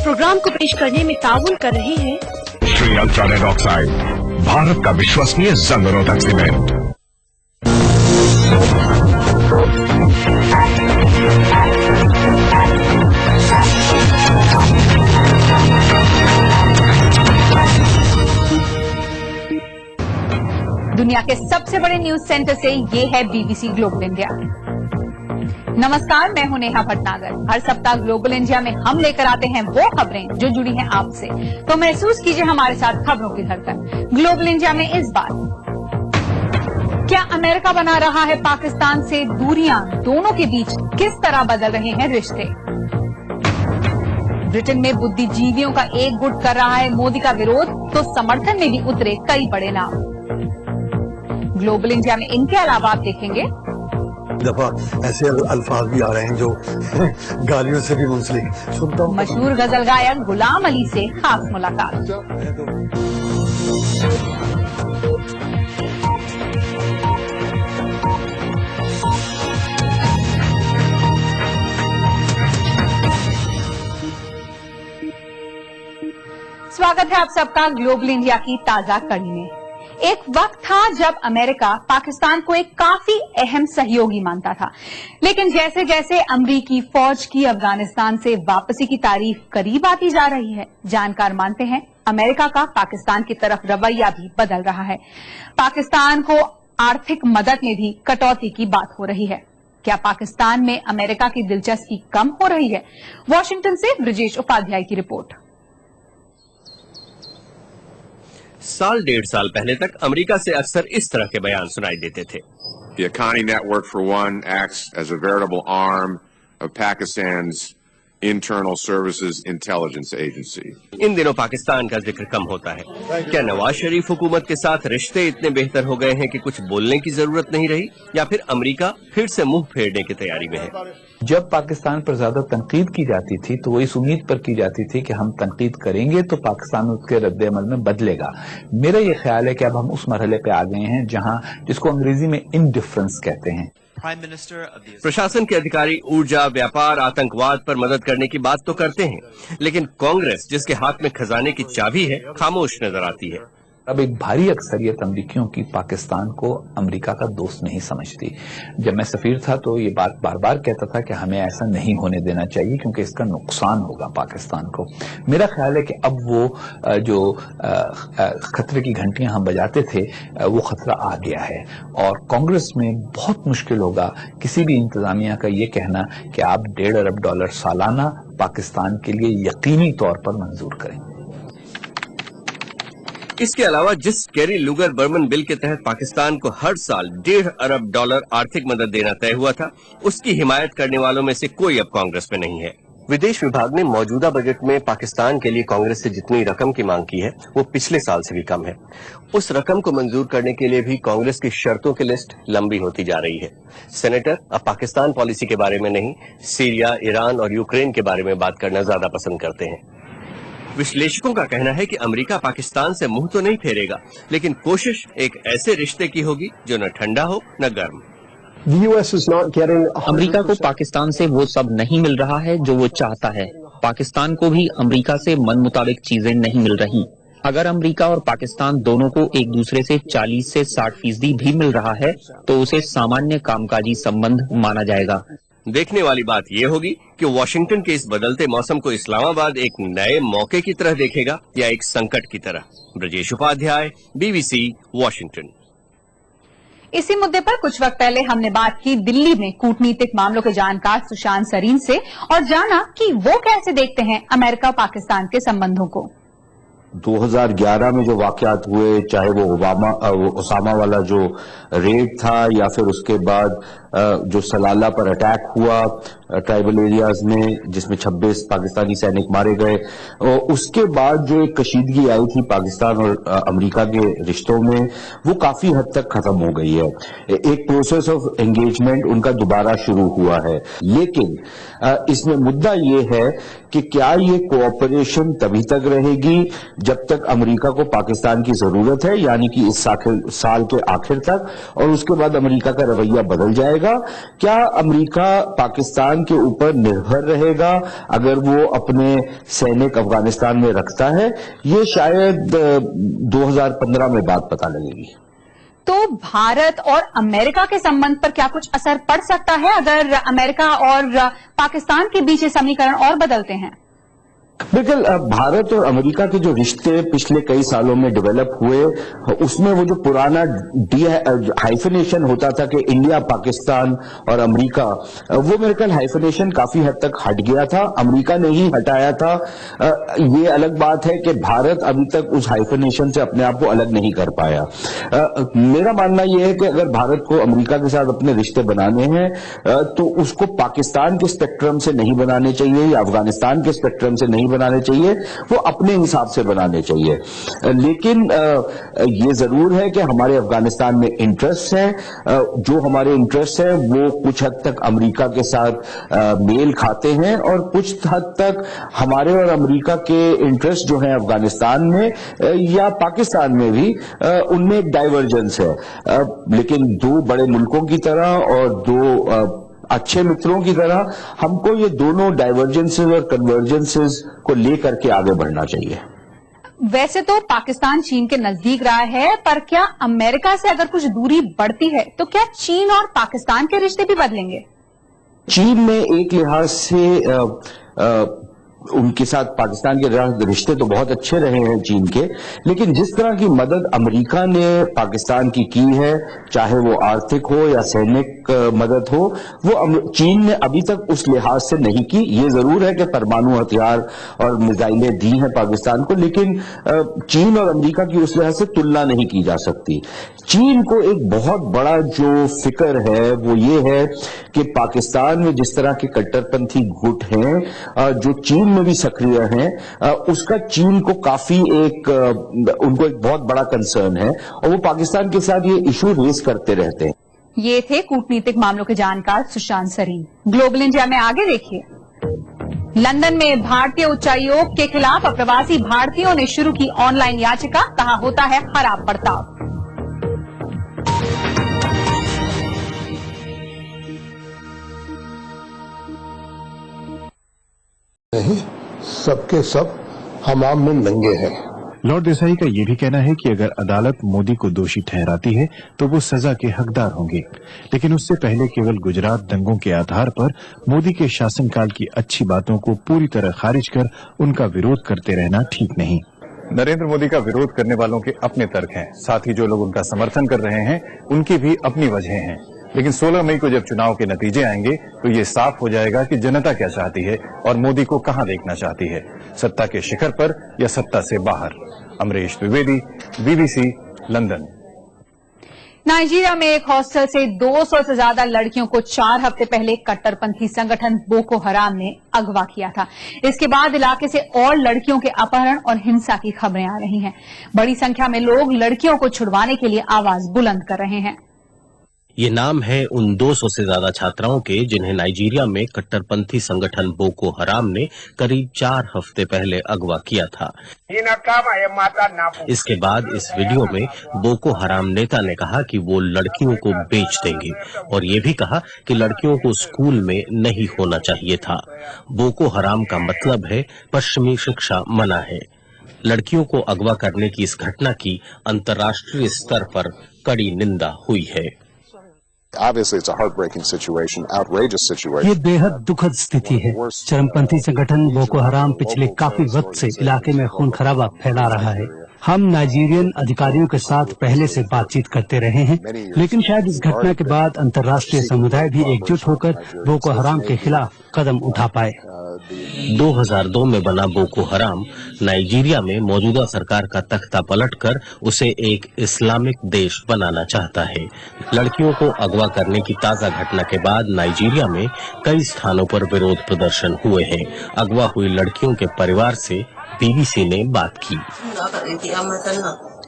Programme को पेश करने में ताउन कर रहे हैं श्री अल्ट्रानेट ऑक्साइड, भारत का विश्वसनीय जंग निरोधक सीमेंट। दुनिया के सबसे बड़े न्यूज सेंटर से ये है बीबीसी ग्लोबल इंडिया। नमस्कार, मैं हूं नेहा भटनागर। हर सप्ताह ग्लोबल इंडिया में हम लेकर आते हैं वो खबरें जो जुड़ी हैं आपसे, तो महसूस कीजिए हमारे साथ खबरों की धड़कन। ग्लोबल इंडिया में इस बार, क्या अमेरिका बना रहा है पाकिस्तान से दूरियां, दोनों के बीच किस तरह बदल रहे हैं रिश्ते। ब्रिटेन में बुद्धिजीवियों का एक गुट कर रहा है मोदी का विरोध, तो समर्थन में भी उतरे कई बड़े नाम। ग्लोबल इंडिया में इनके अलावा आप देखेंगे दफा ऐसे अल्फाज भी आ रहे हैं जो गालियों से भी मुंसलिक। सुनता हूं मशहूर गजल गायक गुलाम अली से खास मुलाकात। स्वागत है आप सबका ग्लोबल इंडिया की ताजा कड़ी में। एक वक्त था जब अमेरिका पाकिस्तान को एक काफी अहम सहयोगी मानता था, लेकिन जैसे जैसे अमरीकी फौज की अफगानिस्तान से वापसी की तारीख करीब आती जा रही है, जानकार मानते हैं अमेरिका का पाकिस्तान की तरफ रवैया भी बदल रहा है। पाकिस्तान को आर्थिक मदद में भी कटौती की बात हो रही है। क्या पाकिस्तान में अमेरिका की दिलचस्पी कम हो रही है? वॉशिंगटन से ब्रजेश उपाध्याय की रिपोर्ट। साल डेढ़ साल पहले तक अमेरिका से अक्सर इस तरह के बयान सुनाई देते थे। The Haqqani Network, for one, acts as a veritable arm of Pakistan's internal services intelligence agency. इन दिनों पाकिस्तान का जिक्र कम होता है। क्या नवाज शरीफ हुकूमत के साथ रिश्ते इतने बेहतर हो गए हैं कि कुछ बोलने की जरूरत नहीं रही, या फिर अमेरिका फिर से मुंह फेरने की तैयारी में है? जब पाकिस्तान पर ज्यादा तनकीद की जाती थी तो वो इस उम्मीद पर की जाती थी कि हम तनकीद करेंगे तो पाकिस्तान उसके रद्द-ए-अमल में बदलेगा। मेरा ये ख्याल है कि अब हम उस मरहले पे आ गए हैं जहां जिसको अंग्रेजी में इंडिफरेंस कहते हैं। प्रशासन के अधिकारी ऊर्जा, व्यापार, आतंकवाद पर मदद करने की बात तो करते हैं, लेकिन कांग्रेस जिसके हाथ में खजाने की चाबी है, खामोश नजर आती है। अब एक भारी अक्सरियत अमरीकियों की पाकिस्तान को अमेरिका का दोस्त नहीं समझती। जब मैं सफीर था तो ये बात बार बार कहता था कि हमें ऐसा नहीं होने देना चाहिए क्योंकि इसका नुकसान होगा पाकिस्तान को। मेरा ख्याल है कि अब वो जो खतरे की घंटियां हम बजाते थे वो खतरा आ गया है, और कांग्रेस में बहुत मुश्किल होगा किसी भी इंतजामिया का ये कहना कि आप $1.5 अरब सालाना पाकिस्तान के लिए यकीनी तौर पर मंजूर करें। इसके अलावा जिस कैरी लुगर बर्मन बिल के तहत पाकिस्तान को हर साल $1.5 अरब आर्थिक मदद देना तय हुआ था, उसकी हिमायत करने वालों में से कोई अब कांग्रेस में नहीं है। विदेश विभाग ने मौजूदा बजट में पाकिस्तान के लिए कांग्रेस से जितनी रकम की मांग की है वो पिछले साल से भी कम है। उस रकम को मंजूर करने के लिए भी कांग्रेस की शर्तों की लिस्ट लंबी होती जा रही है। सेनेटर अब पाकिस्तान पॉलिसी के बारे में नहीं, सीरिया, ईरान और यूक्रेन के बारे में बात करना ज्यादा पसंद करते हैं। विश्लेषकों का कहना है कि अमेरिका पाकिस्तान से मुंह तो नहीं फेरेगा, लेकिन कोशिश एक ऐसे रिश्ते की होगी जो न ठंडा हो न गर्म। अमेरिका को पाकिस्तान से वो सब नहीं मिल रहा है जो वो चाहता है। पाकिस्तान को भी अमेरिका से मन मुताबिक चीजें नहीं मिल रही। अगर अमेरिका और पाकिस्तान दोनों को एक दूसरे से 40 से 60% भी मिल रहा है तो उसे सामान्य कामकाजी संबंध माना जाएगा। देखने वाली बात यह होगी कि वॉशिंगटन के इस बदलते मौसम को इस्लामाबाद एक नए मौके की तरह देखेगा या एक संकट की तरह। Brajesh Upadhyay, BBC, Washington. इसी मुद्दे पर कुछ वक्त पहले हमने बात की दिल्ली में कूटनीतिक मामलों के जानकार सुशांत सरीन से, और जाना कि वो कैसे देखते हैं अमेरिका और पाकिस्तान के संबंधों को। 2011 में जो वाकयात हुए, चाहे वो ओसामा वाला जो रेड था या फिर उसके बाद जो सलाला पर अटैक हुआ ट्राइबल एरियाज में जिसमें 26 पाकिस्तानी सैनिक मारे गए, उसके बाद जो एक कशीदगी आई थी पाकिस्तान और अमेरिका के रिश्तों में, वो काफी हद तक खत्म हो गई है। एक प्रोसेस ऑफ एंगेजमेंट उनका दोबारा शुरू हुआ है, लेकिन इसमें मुद्दा ये है कि क्या ये कोऑपरेशन तभी तक रहेगी जब तक अमेरिका को पाकिस्तान की जरूरत है, यानी कि इस साल के आखिर तक, और उसके बाद अमेरिका का रवैया बदल जाएगा। क्या अमेरिका पाकिस्तान के ऊपर निर्भर रहेगा अगर वो अपने सैनिक अफगानिस्तान में रखता है? ये शायद 2015 में बात पता लगेगी। तो भारत और अमेरिका के संबंध पर क्या कुछ असर पड़ सकता है अगर अमेरिका और पाकिस्तान के बीच ये समीकरण और बदलते हैं? बिल्कुल, भारत और अमेरिका के जो रिश्ते पिछले कई सालों में डेवलप हुए, उसमें वो जो पुराना हाइफिनेशन होता था कि इंडिया, पाकिस्तान और अमेरिका, वो मेरे ख्याल हाइफिनेशन काफी हद तक हट गया था। अमेरिका ने ही हटाया था। ये अलग बात है कि भारत अभी तक उस हाइफिनेशन से अपने आप को अलग नहीं कर पाया। मेरा मानना यह है कि अगर भारत को अमेरिका के साथ अपने रिश्ते बनाने हैं तो उसको पाकिस्तान के स्पेक्ट्रम से नहीं बनाने चाहिए या अफगानिस्तान के स्पेक्ट्रम से नहीं बनाने चाहिए, वो अपने हिसाब से बनाने चाहिए। लेकिन ये जरूर है कि हमारे अफगानिस्तान में इंटरेस्ट है। जो हमारे इंटरेस्ट है वो कुछ हद तक अमेरिका के साथ मेल खाते हैं और कुछ हद तक हमारे और अमेरिका के इंटरेस्ट जो हैं अफगानिस्तान में या पाकिस्तान में भी उनमें एक डाइवर्जेंस है। लेकिन दो बड़े मुल्कों की तरह और दो अच्छे मित्रों की तरह हमको ये दोनों डाइवर्जेंसेस और कन्वर्जेंसेस को लेकर के आगे बढ़ना चाहिए। वैसे तो पाकिस्तान चीन के नजदीक रहा है, पर क्या अमेरिका से अगर कुछ दूरी बढ़ती है तो क्या चीन और पाकिस्तान के रिश्ते भी बदलेंगे? चीन में एक लिहाज से उनके साथ पाकिस्तान के रिश्ते तो बहुत अच्छे रहे हैं चीन के, लेकिन जिस तरह की मदद अमेरिका ने पाकिस्तान की है, चाहे वो आर्थिक हो या सैनिक मदद हो, वो चीन ने अभी तक उस लिहाज से नहीं की। ये जरूर है कि परमाणु हथियार और मिसाइलें दी हैं पाकिस्तान को, लेकिन चीन और अमेरिका की उस लिहाज से तुलना नहीं की जा सकती। चीन को एक बहुत बड़ा जो फिक्र है वो ये है कि पाकिस्तान में जिस तरह के कट्टरपंथी गुट हैं जो चीन में भी सक्रिय हैं, उसका चीन को काफी उनको एक बहुत बड़ा कंसर्न है और वो पाकिस्तान के साथ ये इशू रेस करते रहते हैं। ये थे कूटनीतिक मामलों के जानकार सुशांत सरीन। ग्लोबल इंडिया में आगे देखिए, लंदन में भारतीय उच्चायोग के खिलाफ अप्रवासी भारतीयों ने शुरू की ऑनलाइन याचिका, कहा होता है खराब बर्ताव। नहीं, सबके सब हमाम में नंगे हैं। लॉर्ड देसाई का यह भी कहना है कि अगर अदालत मोदी को दोषी ठहराती है तो वो सजा के हकदार होंगे, लेकिन उससे पहले केवल गुजरात दंगों के आधार पर मोदी के शासनकाल की अच्छी बातों को पूरी तरह खारिज कर उनका विरोध करते रहना ठीक नहीं। नरेंद्र मोदी का विरोध करने वालों के अपने तर्क हैं, साथ ही जो लोग उनका समर्थन कर रहे हैं उनकी भी अपनी वजह हैं। लेकिन 16 मई को जब चुनाव के नतीजे आएंगे तो ये साफ हो जाएगा कि जनता क्या चाहती है और मोदी को कहां देखना चाहती है, सत्ता के शिखर पर या सत्ता से बाहर। Amrish Dwivedi, BBC, London. Nigeria में एक हॉस्टल से 200 से ज्यादा लड़कियों को 4 हफ्ते पहले कट्टरपंथी संगठन बोको हराम ने अगवा किया था। इसके बाद इलाके से और लड़कियों के अपहरण और हिंसा की खबरें आ रही हैं। बड़ी संख्या में लोग लड़कियों को छुड़वाने के लिए आवाज बुलंद कर रहे हैं। ये नाम है उन 200 से ज्यादा छात्राओं के जिन्हें नाइजीरिया में कट्टरपंथी संगठन बोको हराम ने करीब 4 हफ्ते पहले अगवा किया था। इसके बाद इस वीडियो में बोको हराम नेता ने कहा कि वो लड़कियों को बेच देंगे और ये भी कहा कि लड़कियों को स्कूल में नहीं होना चाहिए था। बोको हराम का मतलब है पश्चिमी शिक्षा मना है। लड़कियों को अगवा करने की इस घटना की अंतर्राष्ट्रीय स्तर पर कड़ी निंदा हुई है। Obviously, it's a heartbreaking situation, outrageous situation. ये बेहद दुखद स्थिति है। चरमपंथी संगठन बोको हराम पिछले काफी वक्त से इलाके में खून खराबा फैला रहा है। हम नाइजीरियन अधिकारियों के साथ पहले से बातचीत करते रहे हैं, लेकिन शायद इस घटना के बाद अंतर्राष्ट्रीय समुदाय भी एकजुट होकर बोको हराम के खिलाफ कदम उठा पाए। 2002 में बना बोको हराम नाइजीरिया में मौजूदा सरकार का तख्ता पलटकर उसे एक इस्लामिक देश बनाना चाहता है। लड़कियों को अगवा करने की ताजा घटना के बाद नाइजीरिया में कई स्थानों पर विरोध प्रदर्शन हुए हैं। अगवा हुई लड़कियों के परिवार से BBC ने बात की।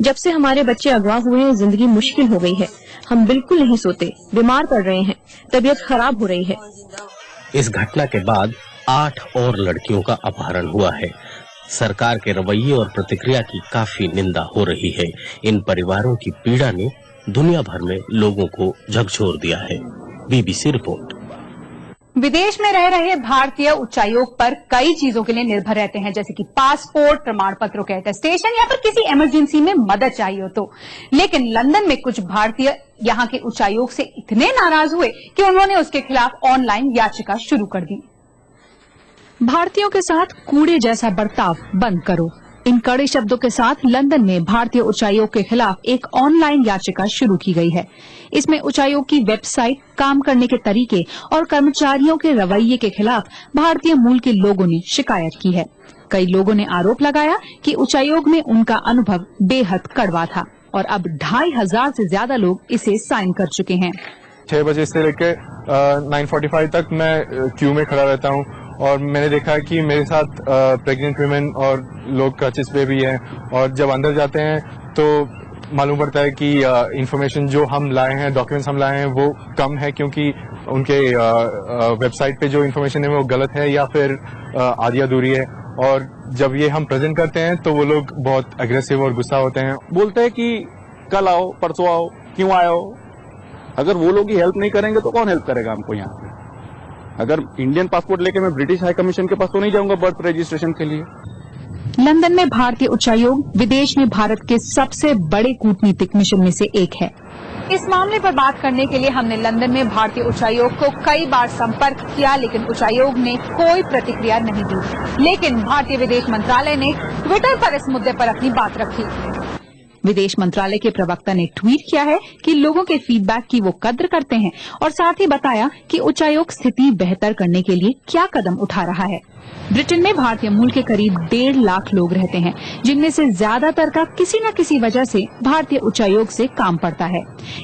जब से हमारे बच्चे अगवा हुए हैं, जिंदगी मुश्किल हो गई है। हम बिल्कुल नहीं सोते, बीमार पड़ रहे हैं, तबीयत खराब हो रही है। इस घटना के बाद 8 और लड़कियों का अपहरण हुआ है। सरकार के रवैये और प्रतिक्रिया की काफी निंदा हो रही है। इन परिवारों की पीड़ा ने दुनिया भर में लोगों को झकझोर दिया है। BBC report. विदेश में रह रहे भारतीय उच्चायोग पर कई चीजों के लिए निर्भर रहते हैं, जैसे कि पासपोर्ट, प्रमाण पत्रों के अटेस्टेशन या फिर किसी इमरजेंसी में मदद चाहिए हो तो। लेकिन लंदन में कुछ भारतीय यहां के उच्चायोग से इतने नाराज हुए कि उन्होंने उसके खिलाफ ऑनलाइन याचिका शुरू कर दी। भारतीयों के साथ कूड़े जैसा बर्ताव बंद करो। इन कड़े शब्दों के साथ लंदन में भारतीय उच्चायोग के खिलाफ एक ऑनलाइन याचिका शुरू की गई है। इसमें उच्चायोग की वेबसाइट, काम करने के तरीके और कर्मचारियों के रवैये के खिलाफ भारतीय मूल के लोगों ने शिकायत की है। कई लोगों ने आरोप लगाया कि उच्चायोग में उनका अनुभव बेहद कड़वा था और अब 2500 से ज्यादा लोग इसे साइन कर चुके हैं। 6 बजे से लेकर 9:45 तक मैं क्यू में खड़ा रहता हूँ और मैंने देखा कि मेरे साथ प्रेग्नेंट वुमेन और लोग क्रचेस पे भी हैं, और जब अंदर जाते हैं तो मालूम पड़ता है कि इंफॉर्मेशन जो हम लाए हैं, डॉक्यूमेंट्स हम लाए हैं, वो कम है क्योंकि उनके वेबसाइट पे जो इंफॉर्मेशन है वो गलत है या फिर आधी अधूरी है। और जब ये हम प्रेजेंट करते हैं तो वो लोग बहुत अग्रेसिव और गुस्सा होते हैं, बोलते हैं कि कल आओ, परसों आओ, क्यों आए हो। अगर वो लोग ही हेल्प नहीं करेंगे तो कौन हेल्प करेगा हमको यहाँ पे। अगर इंडियन पासपोर्ट लेके मैं ब्रिटिश हाई कमीशन के पास तो नहीं जाऊंगा बर्थ रजिस्ट्रेशन के लिए। लंदन में भारतीय उच्चायोग विदेश में भारत के सबसे बड़े कूटनीतिक मिशन में से एक है। इस मामले पर बात करने के लिए हमने लंदन में भारतीय उच्चायोग को कई बार संपर्क किया, लेकिन उच्चायोग ने कोई प्रतिक्रिया नहीं दी। लेकिन भारतीय विदेश मंत्रालय ने ट्विटर पर इस मुद्दे पर अपनी बात रखी। विदेश मंत्रालय के प्रवक्ता ने ट्वीट किया है कि लोगों के फीडबैक की वो कद्र करते हैं और साथ ही बताया कि उच्चायोग स्थिति बेहतर करने के लिए क्या कदम उठा रहा है। ब्रिटेन में भारतीय मूल के करीब 1.5 लाख लोग रहते हैं, जिनमें से ज्यादातर का किसी न किसी वजह से भारतीय उच्चायोग से काम पड़ता है।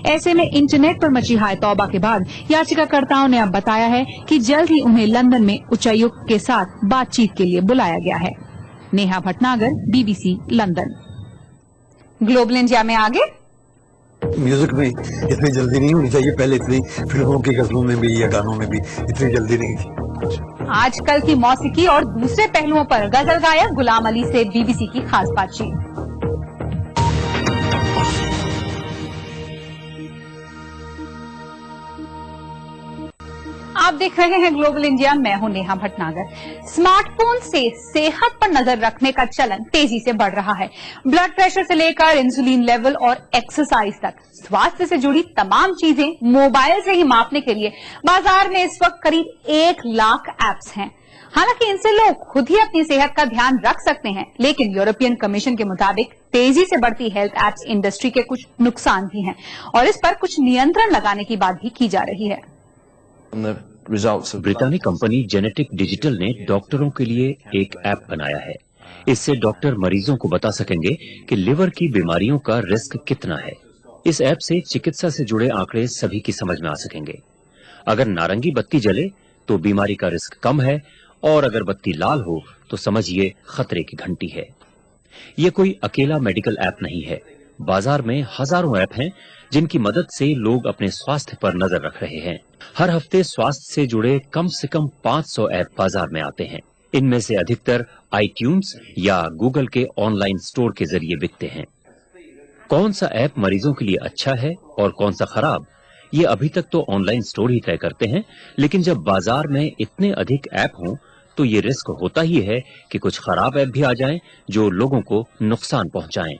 ऐसे में इंटरनेट पर मची हाय तौबा के बाद याचिकाकर्ताओं ने अब बताया है कि जल्द ही उन्हें लंदन में उच्चायोग के साथ बातचीत के लिए बुलाया गया है। Neha Bhatnagar, BBC, London. Global India में आगे म्यूजिक में इतनी जल्दी नहीं होनी चाहिए, पहले इतनी फिल्मों की गजलों में भी या गानों में भी इतनी जल्दी नहीं थी। आजकल की मौसीकी और दूसरे पहलुओं पर गजल गायक गुलाम अली से बीबीसी की खास बातचीत। आप देख रहे हैं ग्लोबल इंडिया, मैं हूं नेहा भटनागर। स्मार्टफोन से सेहत पर नजर रखने का चलन तेजी से बढ़ रहा है। ब्लड प्रेशर से लेकर इंसुलिन लेवल और एक्सरसाइज तक स्वास्थ्य से जुड़ी तमाम चीजें मोबाइल से ही मापने के लिए बाजार में इस वक्त करीब 1 लाख ऐप्स हैं। हालांकि इनसे लोग खुद ही अपनी सेहत का ध्यान रख सकते हैं, लेकिन यूरोपियन कमीशन के मुताबिक तेजी से बढ़ती हेल्थ एप्स इंडस्ट्री के कुछ नुकसान भी हैं और इस पर कुछ नियंत्रण लगाने की बात भी की जा रही है। ब्रिटानी कंपनी जेनेटिक डिजिटल ने डॉक्टरों के लिए एक ऐप बनाया है। इससे डॉक्टर मरीजों को बता सकेंगे कि लिवर की बीमारियों का रिस्क कितना है। इस ऐप से चिकित्सा से जुड़े आंकड़े सभी की समझ में आ सकेंगे। अगर नारंगी बत्ती जले तो बीमारी का रिस्क कम है और अगर बत्ती लाल हो तो समझिए खतरे की घंटी है। ये कोई अकेला मेडिकल ऐप नहीं है। बाजार में हजारों ऐप हैं जिनकी मदद से लोग अपने स्वास्थ्य पर नजर रख रहे हैं। हर हफ्ते स्वास्थ्य से जुड़े कम से कम 500 ऐप बाजार में आते हैं। इनमें से अधिकतर आईट्यून्स या गूगल के ऑनलाइन स्टोर के जरिए बिकते हैं। कौन सा ऐप मरीजों के लिए अच्छा है और कौन सा खराब, ये अभी तक तो ऑनलाइन स्टोर ही तय करते हैं, लेकिन जब बाजार में इतने अधिक ऐप हों तो ये रिस्क होता ही है कि कुछ खराब ऐप भी आ जाएं जो लोगों को नुकसान पहुंचाएं।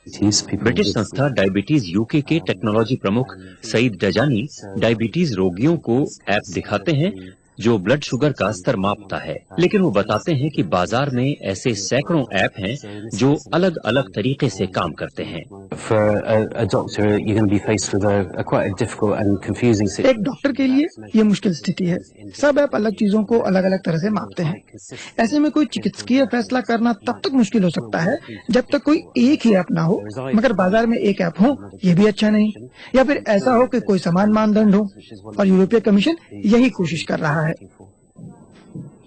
ब्रिटिश संस्था डायबिटीज यूके के टेक्नोलॉजी प्रमुख सईद डजानी डायबिटीज रोगियों को ऐप दिखाते हैं जो ब्लड शुगर का स्तर मापता है, लेकिन वो बताते हैं कि बाजार में ऐसे सैकड़ों ऐप हैं जो अलग अलग तरीके से काम करते हैं। एक डॉक्टर के लिए ये मुश्किल स्थिति है। सब ऐप अलग चीजों को अलग अलग तरह से मापते हैं। ऐसे में कोई चिकित्सकीय फैसला करना तब तक मुश्किल हो सकता है जब तक कोई एक ही ऐप ना हो, मगर बाजार में एक ऐप हो ये भी अच्छा नहीं, या फिर ऐसा हो कि कोई समान मानदंड हो, और यूरोपीय कमीशन यही कोशिश कर रहा है।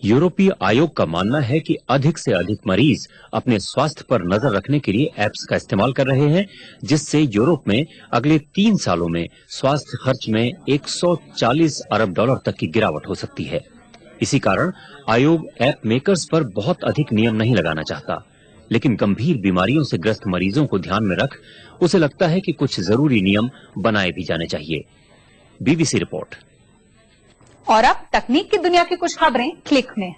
यूरोपीय आयोग का मानना है कि अधिक से अधिक मरीज अपने स्वास्थ्य पर नजर रखने के लिए ऐप्स का इस्तेमाल कर रहे हैं, जिससे यूरोप में अगले 3 सालों में स्वास्थ्य खर्च में $140 अरब तक की गिरावट हो सकती है। इसी कारण आयोग ऐप मेकर्स पर बहुत अधिक नियम नहीं लगाना चाहता, लेकिन गंभीर बीमारियों से ग्रस्त मरीजों को ध्यान में रख उसे लगता है कि कुछ जरूरी नियम बनाए भी जाने चाहिए। BBC report. और अब तकनीक की दुनिया की कुछ खबरें क्लिक में।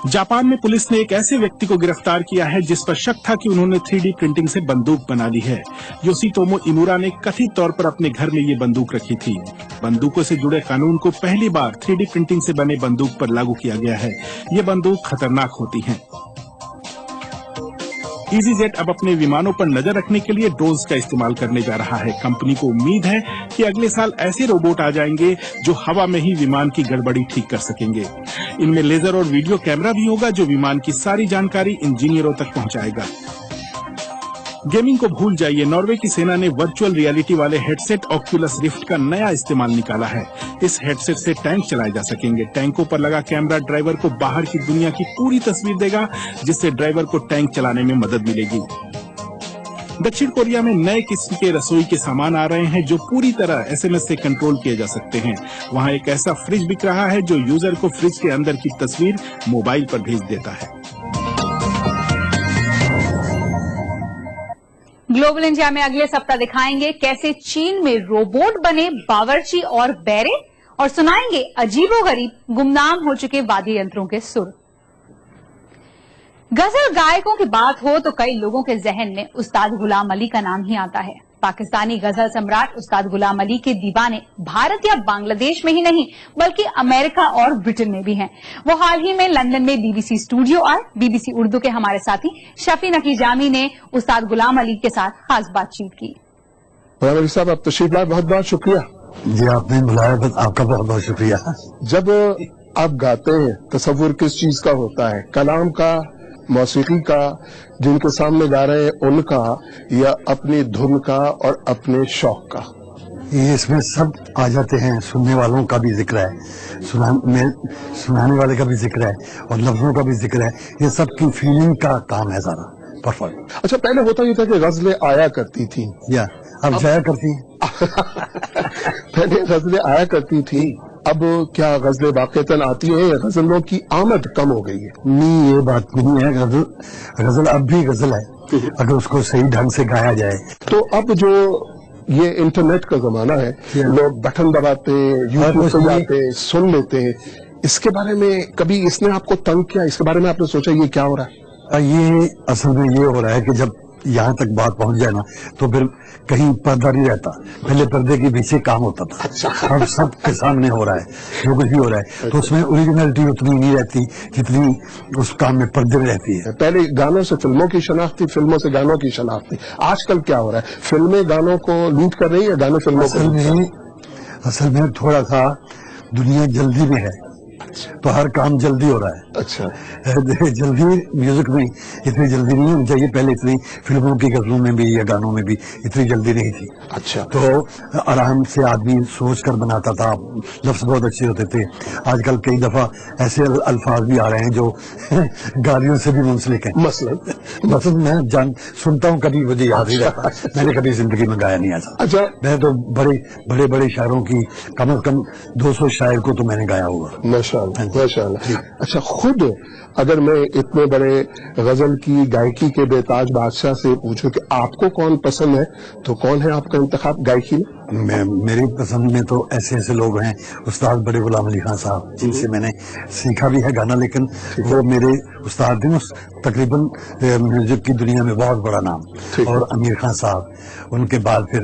जापान में पुलिस ने एक ऐसे व्यक्ति को गिरफ्तार किया है जिस पर शक था कि उन्होंने 3D प्रिंटिंग से बंदूक बना ली है। योशितोमो इमुरा ने कथित तौर पर अपने घर में ये बंदूक रखी थी। बंदूकों से जुड़े कानून को पहली बार 3D प्रिंटिंग से बने बंदूक पर लागू किया गया है। ये बंदूक खतरनाक होती हैं। ईज़ीजेट अब अपने विमानों पर नजर रखने के लिए ड्रोन्स का इस्तेमाल करने जा रहा है। कंपनी को उम्मीद है कि अगले साल ऐसे रोबोट आ जाएंगे जो हवा में ही विमान की गड़बड़ी ठीक कर सकेंगे। इनमें लेजर और वीडियो कैमरा भी होगा जो विमान की सारी जानकारी इंजीनियरों तक पहुंचाएगा। गेमिंग को भूल जाइए, नॉर्वे की सेना ने वर्चुअल रियलिटी वाले हेडसेट ऑक्यूलस रिफ्ट का नया इस्तेमाल निकाला है। इस हेडसेट से टैंक चलाए जा सकेंगे। टैंकों पर लगा कैमरा ड्राइवर को बाहर की दुनिया की पूरी तस्वीर देगा, जिससे ड्राइवर को टैंक चलाने में मदद मिलेगी। दक्षिण कोरिया में नए किस्म के रसोई के सामान आ रहे हैं जो पूरी तरह SMS से कंट्रोल किए जा सकते हैं। वहाँ एक ऐसा फ्रिज बिक रहा है जो यूजर को फ्रिज के अंदर की तस्वीर मोबाइल पर भेज देता है। ग्लोबल इंडिया में अगले सप्ताह दिखाएंगे कैसे चीन में रोबोट बने बावर्ची और बैरे, और सुनाएंगे अजीबोगरीब गुमनाम हो चुके वाद्य यंत्रों के सुर। गजल गायकों की बात हो तो कई लोगों के जहन में उस्ताद गुलाम अली का नाम ही आता है। पाकिस्तानी गजल सम्राट उस्ताद गुलाम अली के दीवाने भारत या बांग्लादेश में ही नहीं बल्कि अमेरिका और ब्रिटेन में भी हैं। वो हाल ही में लंदन में बीबीसी स्टूडियो आए। बीबीसी उर्दू के हमारे साथी शफी नकी जामी ने उस्ताद गुलाम अली के साथ खास बातचीत की। गुलाम अली साहब, आप तशरीफ लाए, बहुत बहुत शुक्रिया। जी, आपने बुलाया, बस आपका बहुत बहुत शुक्रिया। जब आप गाते हैं तसव्वुर किस चीज का होता है, कलाम का, मौसीकी का, जिनके सामने गा रहे हैं उनका, या अपनी धुन का और अपने शौक का? ये इसमें सब आ जाते हैं। सुनने वालों का भी जिक्र है, सुनाने वाले का भी जिक्र है और लफ्जों का भी जिक्र है। ये सब की फीलिंग का काम है सारा। परफेक्ट। अच्छा, पहले होता ये था कि गजलें आया करती थी, या अब जाया करती हैं। पहले गजलें आया करती थी, अब क्या गजलें वाक़तन आती है या गजलों की आमद कम हो गई है? नहीं, ये बात नहीं है। गजल अब भी गजल है अगर उसको सही ढंग से गाया जाए। तो अब जो ये इंटरनेट का जमाना है, लोग बटन दबाते हैं, यूट्यूब पे जाते हैं, सुन लेते हैं, इसके बारे में कभी इसने आपको तंग किया? इसके बारे में आपने सोचा ये क्या हो रहा है? ये असल में ये हो रहा है कि जब यहाँ तक बात पहुंच जाए ना तो फिर कहीं पर्दा नहीं रहता। पहले पर्दे के पीछे काम होता था, अब सबके सामने हो रहा है जो कुछ भी हो रहा है। तो उसमें ओरिजिनलिटी उतनी नहीं रहती जितनी उस काम में पर्दे में रहती है। पहले गानों से फिल्मों की शनाख्त थी, फिल्मों से गानों की शनाख्त थी। आजकल क्या हो रहा है? फिल्में गानों को लूट कर रही है, गाने फिल्मों को? असल में थोड़ा सा दुनिया जल्दी में है, तो हर काम जल्दी हो रहा है। अच्छा, जल्दी म्यूजिक में इतनी जल्दी नहीं होनी चाहिए। पहले इतनी फिल्मों की गजलों में भी या गानों में भी इतनी जल्दी नहीं थी। अच्छा, तो आराम से आदमी सोच कर बनाता था, लफ्ज बहुत अच्छे होते थे। आजकल कई दफा ऐसे अल्फाज भी आ रहे हैं जो गालियों से भी मुंसलिक हैं। मसलन मैं सुनता हूँ, कभी मुझे याद नहीं रहता। मैंने कभी जिंदगी में गाया नहीं ऐसा। अच्छा, मैं तो बड़े बड़े शायरों की कम से कम 200 शायर को तो मैंने गाया हुआ। माशाअल्लाह। अच्छा, खुद अगर मैं इतने बड़े गजल की गायकी के बेताज बादशाह से पूछूं कि आपको कौन पसंद है, तो कौन है आपका इंतखाब गायकी में? मेरी पसंद में तो ऐसे ऐसे लोग हैं, उस्ताद बड़े गुलाम अली खान साहब, जिनसे मैंने सीखा भी है गाना, लेकिन वो मेरे उस्ताद थे। तकरीबन म्यूजिक की दुनिया में बहुत बड़ा नाम। और आमिर खान साहब, उनके बाद फिर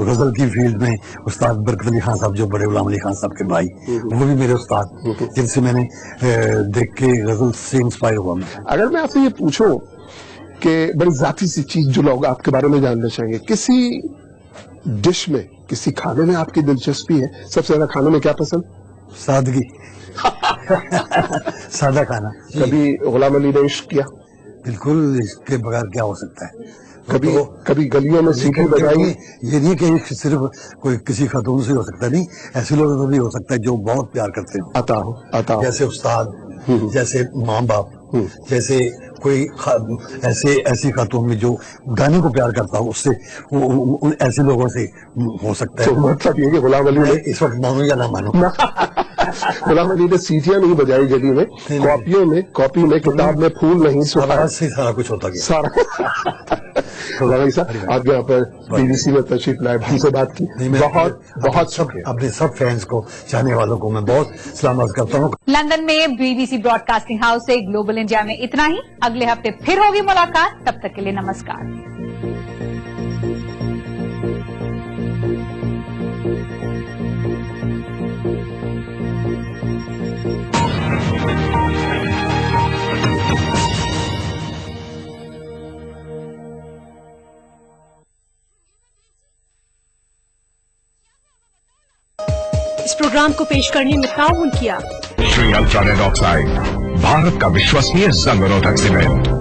गजल की फील्ड में उस्ताद बरकत अली खान साहब, जो बड़े गुलाम अली खान साहब के भाई, वो भी मेरे उस्ताद, जिनसे मैंने देख के गजल से इंस्पायर हुआ। अगर मैं आपसे ये पूछूं कि बड़ी जाती सी चीज जो लोग आपके बारे में जानना चाहेंगे, किसी डिश में, किसी खाने में आपकी दिलचस्पी है? सबसे ज्यादा खाने में क्या पसंद? सादगी। सादा खाना। कभी गुलाम अली ने इश्क किया? बिल्कुल, इसके बगैर क्या हो सकता है? कभी गलियों में सीटी बजाई? ये नहीं कि सिर्फ कोई किसी खातून से हो सकता, नहीं, ऐसे लोगों को भी हो सकता है जो बहुत प्यार करते हैं। आता हो जैसे उस्ताद, जैसे माँ बाप, जैसे कोई ऐसी खातून में जो गाने को प्यार करता हो, उससे ऐसे लोगों से हो सकता है। मतलब ये कि गुलाम अली ने इस वक्त मानो या ना मानो गुलाम अली ने सीटियां नहीं बजाई गली में, कॉपी में किताब में फूल नहीं सुना से सारा कुछ होता गया। सारा साहब आप यहाँ पर BBC में तशरीफ लाए, हमसे बात की, बहुत अपने सब फैंस को, चाहने वालों को मैं बहुत सलाम अर्ज करता हूँ। लंदन में BBC ब्रॉडकास्टिंग हाउस से ग्लोबल इंडिया में इतना ही। अगले हफ्ते फिर होगी मुलाकात, तब तक के लिए नमस्कार। इस प्रोग्राम को पेश करने में ताउन किया Shri ultra red oxide, Bharat का विश्वसनीय जंग रोधक सीमेंट।